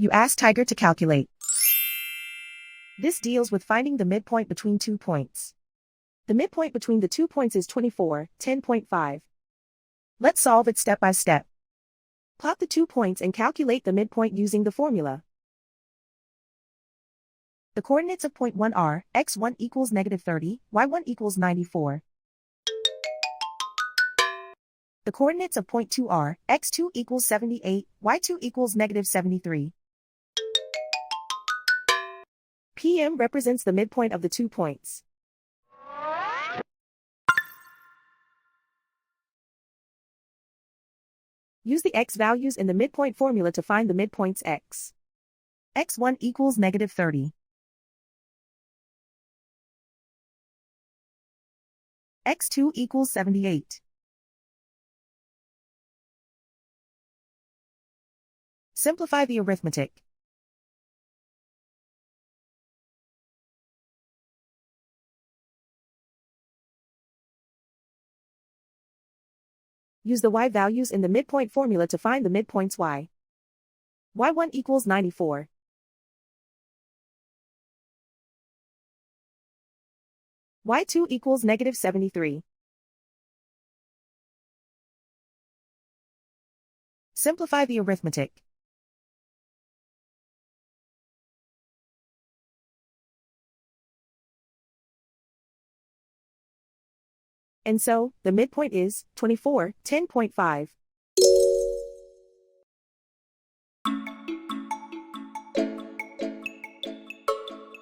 You ask Tiger to calculate. This deals with finding the midpoint between 2 points. The midpoint between the 2 points is 24, 10.5. Let's solve it step by step. Plot the 2 points and calculate the midpoint using the formula. The coordinates of point 1 are, x1 equals -30, y1 equals 94. The coordinates of point 2 are, x2 equals 78, y2 equals -73. PM represents the midpoint of the 2 points. Use the x values in the midpoint formula to find the midpoints x. x1 equals -30. x2 equals 78. Simplify the arithmetic. Use the y values in the midpoint formula to find the midpoints y. y1 equals 94. y2 equals -73. Simplify the arithmetic. And so, the midpoint is 24, 10.5.